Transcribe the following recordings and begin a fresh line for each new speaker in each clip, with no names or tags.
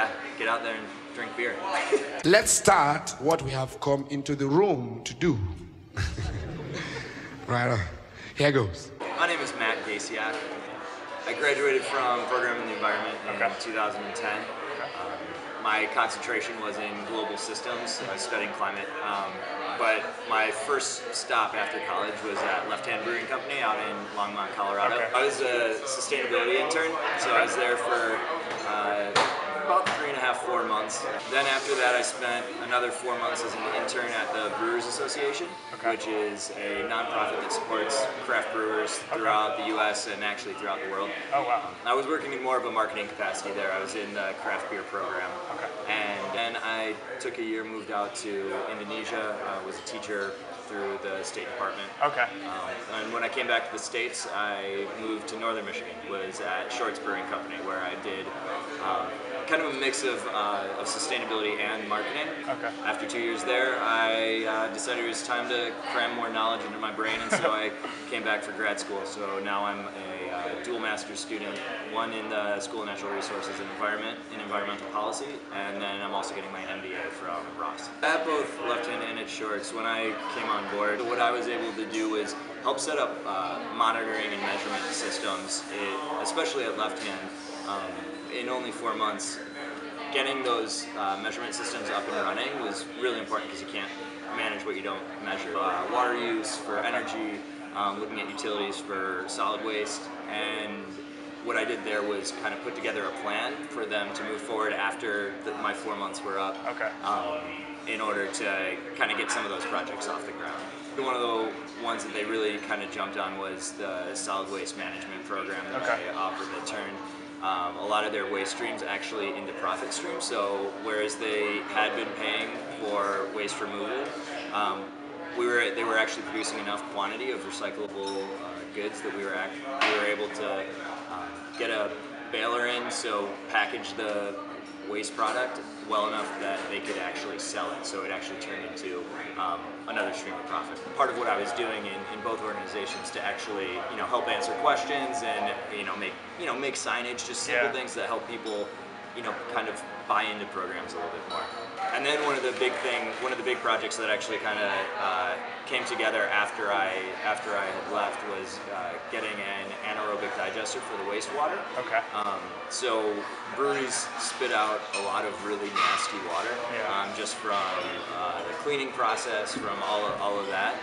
yeah, get out there and drink beer.
Let's start what we have come into the room to do. Right on. Here goes.
My name is Gacioch. I graduated from Program in the Environment in 2010. My concentration was in global systems. I was studying climate. But my first stop after college was at Left Hand Brewing Company out in Longmont, Colorado. I was a sustainability intern, so I was there for about 3.5, 4 months. Then after that, I spent another 4 months as an intern at the Brewers Association, which is a nonprofit that supports craft brewers throughout the U.S. and actually throughout the world.
Oh, wow.
I was working in more of a marketing capacity there. I was in the craft beer program. And then I took a year, moved out to Indonesia, was a teacher through the State Department. And when I came back to the States, I moved to Northern Michigan, was at Shorts Brewing Company, where I did kind of a mix of sustainability and marketing. After 2 years there, I decided it was time to cram more knowledge into my brain, and so I came back for grad school. So now I'm a dual master's student, one in the School of Natural Resources and Environment in Environmental Policy, and then I'm also getting my MBA from Ross. At both Left Hand and at Shorts, when I came on board, what I was able to do was help set up monitoring and measurement systems, especially at Left Hand. In only 4 months, getting those measurement systems up and running was really important because you can't manage what you don't measure. Water use for energy, looking at utilities for solid waste, and what I did there was kind of put together a plan for them to move forward after my 4 months were up in order to kind of get some of those projects off the ground. One of the ones that they really kind of jumped on was the solid waste management program that I offered that turned a lot of their waste streams actually into profit streams. So whereas they had been paying for waste removal, they were actually producing enough quantity of recyclable goods that we were able to get a baler in, so package the waste product well enough that they could actually sell it. So it actually turned into another stream of profit. Part of what I was doing in both organizations to actually help answer questions and make signage, just simple things that help people kind of buy into programs a little bit more. And then one of the big projects that actually kind of came together after I had left was getting an anaerobic digester for the wastewater. So breweries spit out a lot of really nasty water, just from the cleaning process, from all of that.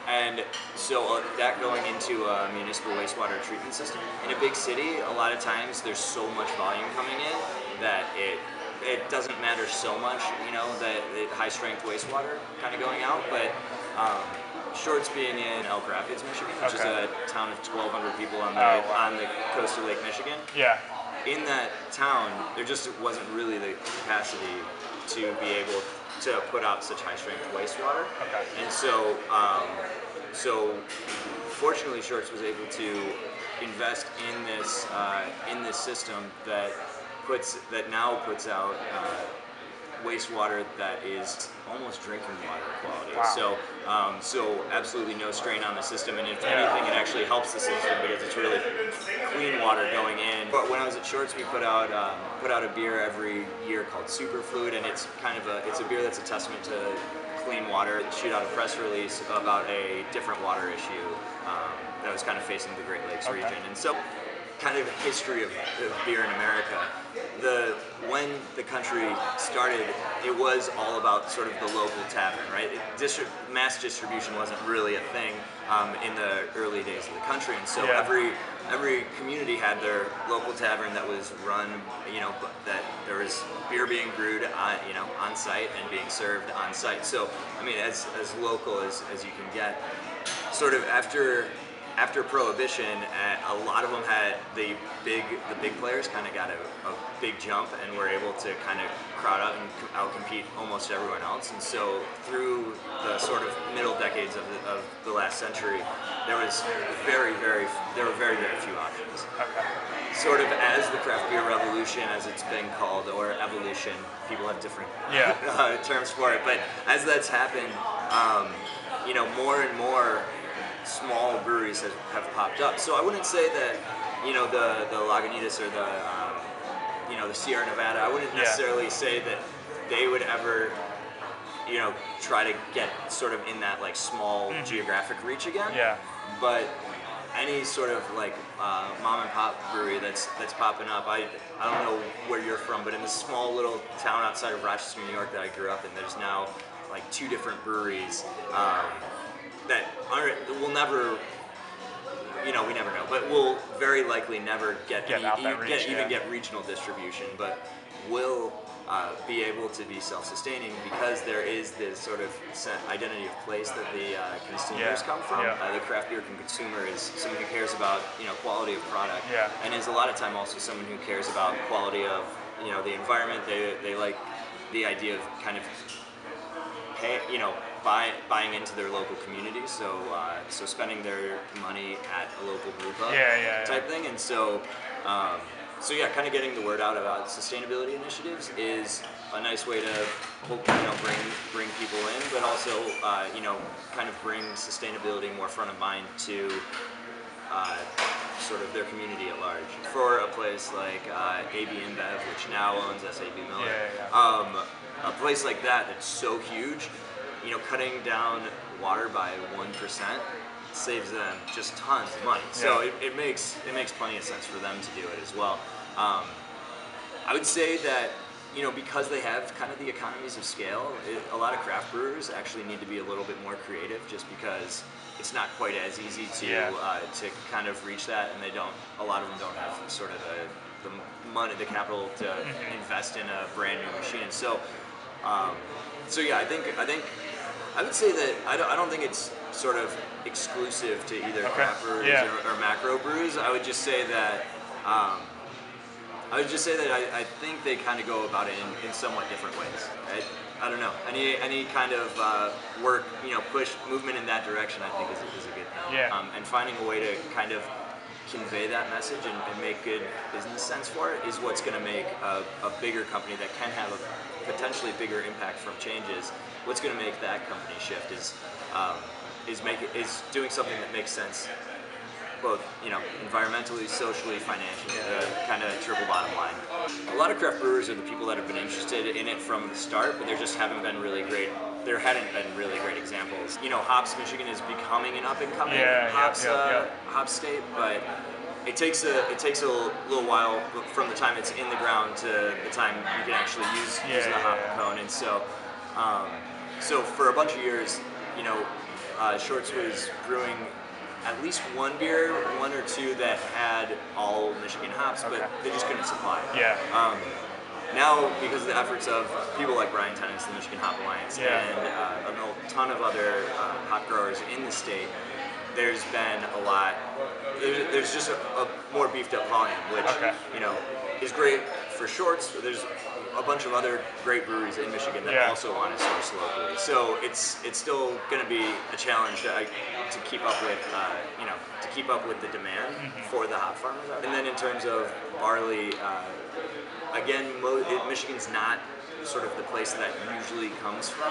And so that going into a municipal wastewater treatment system. In a big city, a lot of times there's so much volume coming in that it doesn't matter so much, that high strength wastewater kind of going out. But Shorts being in Elk Rapids, Michigan, which is a town of 1,200 people on the coast of Lake Michigan. In that town, there just wasn't really the capacity to be able to put out such high strength wastewater. And so, fortunately, Shorts was able to invest in this system that now puts out wastewater that is almost drinking water quality. So absolutely no strain on the system, and if anything, it actually helps the system because it's really clean water going in. But when I was at Shorts, we put out a beer every year called Superfluid, and it's a beer that's a testament to clean water. Shoot out a press release about a different water issue that was kind of facing the Great Lakes region. And so, kind of history of beer in America. When the country started, it was all about sort of the local tavern, right? Mass distribution wasn't really a thing in the early days of the country, and so every community had their local tavern that was run, that there was beer being brewed, on site and being served on site. So, I mean, as local as you can get. Sort of after Prohibition, a lot of them had the big players kind of got a big jump and were able to kind of crowd out and outcompete almost everyone else. And so through the sort of middle decades of the last century, there were very, very few options. Sort of as the craft beer revolution, as it's been called, or evolution, people have different terms for it. But as that's happened, more and more small breweries have popped up. So I wouldn't say that the Lagunitas or the Sierra Nevada. I wouldn't necessarily say that they would ever, try to get sort of in that like small geographic reach again.
Yeah.
But any sort of like mom and pop brewery that's popping up. I don't know where you're from, but in this small little town outside of Rochester, New York that I grew up in, there's now like 2 different breweries that will never, we never know, but will very likely never get regional distribution, but will be able to be self-sustaining because there is this sort of identity of place that the consumers come from. The craft beer consumer is someone who cares about quality of product, and is a lot of time also someone who cares about quality of the environment. They like the idea of kind of buying into their local community, so spending their money at a local brew pub type thing, and so kind of getting the word out about sustainability initiatives is a nice way to bring people in, but also kind of bring sustainability more front of mind to sort of their community at large. For a place like AB InBev, which now owns SAB Miller, a place like that that's so huge, cutting down water by 1% saves them just tons of money. So it makes plenty of sense for them to do it as well. I would say that because they have kind of the economies of scale, a lot of craft brewers actually need to be a little bit more creative, just because it's not quite as easy to kind of reach that, and a lot of them don't have sort of the money, the capital to invest in a brand new machine. So I would say that I don't think it's sort of exclusive to either craft breweries or macro brews. I would just say that I think they kind of go about it in somewhat different ways. I don't know. Any kind of work, push movement in that direction, I think is a good thing. And finding a way to kind of convey that message and make good business sense for it is what's going to make a bigger company that can have a potentially bigger impact from changes. What's going to make that company shift is doing something that makes sense, both environmentally, socially, financially, kind of triple bottom line. A lot of craft brewers are the people that have been interested in it from the start, but there just haven't been really great. There hadn't been really great examples. Hops, Michigan is becoming an up and coming hop state, but it takes a little while from the time it's in the ground to the time you can actually use the hop cone. And so for a bunch of years, Shorts was brewing at least one or two that had all Michigan hops, but they just couldn't supply. Now, because of the efforts of people like Brian Tennant's, the Michigan Hop Alliance, and a ton of other hop growers in the state, there's been a lot. There's just a more beefed up volume, which is great for Shorts. There's a bunch of other great breweries in Michigan that also want to source locally. So it's still going to be a challenge to keep up with the demand for the hop farmers out there. And then in terms of barley, again, Michigan's not sort of the place that usually comes from.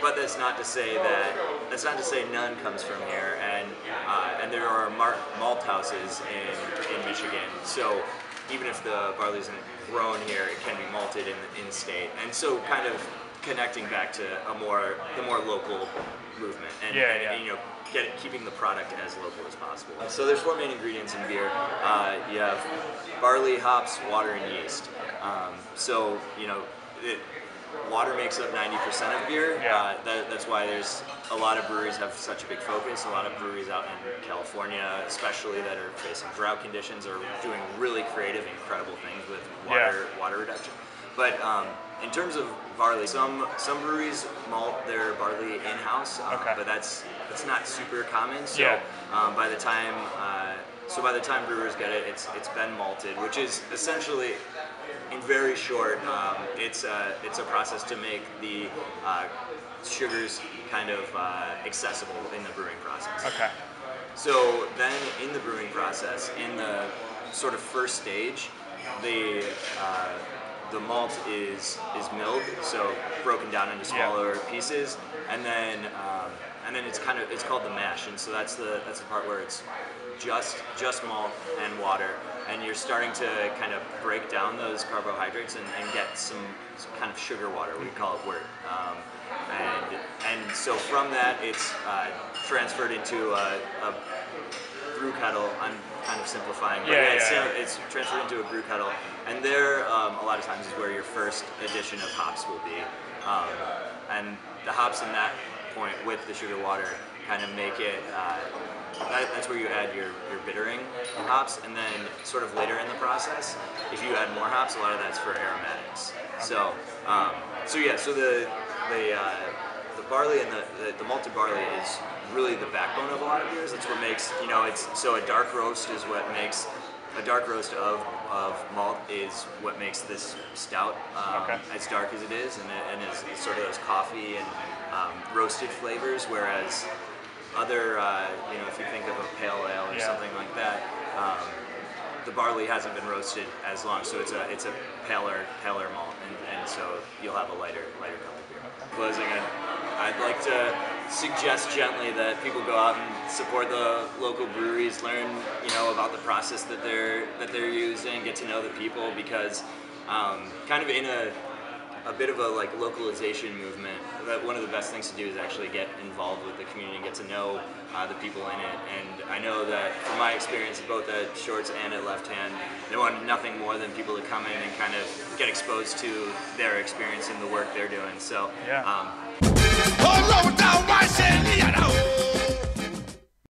But that's not to say none comes from here, and there are malt houses in Michigan. So even if the barley isn't grown here, it can be malted in state, and so kind of connecting back to the more local movement, and keeping the product as local as possible. So there's 4 main ingredients in beer. You have barley, hops, water, and yeast. Water makes up 90% of beer. That's why there's a lot of breweries have such a big focus. A lot of breweries out in California, especially, that are facing drought conditions, are doing really creative, incredible things with water reduction. But in terms of barley, some breweries malt their barley in-house, but that's not super common. So by the time brewers get it, it's been malted, which is essentially, in very short, it's a process to make the sugars kind of accessible in the brewing process. So then in the brewing process, in the sort of first stage, the malt is milled, so broken down into smaller pieces, and then it's called the mash, and so that's the part where it's just malt and water, and you're starting to kind of break down those carbohydrates and get some kind of sugar water, we call it wort. And so from that, it's transferred into a brew kettle. I'm kind of simplifying, but it's transferred into a brew kettle, and there a lot of times is where your first addition of hops will be, and the hops in that point with the sugar water kind of make it. That's where you add your bittering hops, and then sort of later in the process, if you add more hops, a lot of that's for aromatics. So the barley and the malted barley is really the backbone of a lot of beers. That's what makes, so a dark roast is what makes, a dark roast of malt is what makes this stout as dark as it is, and it's sort of those coffee and roasted flavors, whereas other, if you think of a pale ale or something like that, the barley hasn't been roasted as long, so it's a paler malt, and so you'll have a lighter colored beer. Closing, I'd like to suggest gently that people go out and support the local breweries, learn about the process that they're using, get to know the people, because kind of in a bit of a localization movement, that one of the best things to do is actually get involved with the community and get to know the people in it. And I know that from my experience both at Shorts and at Left Hand, they want nothing more than people to come in and kind of get exposed to their experience and the work they're doing. So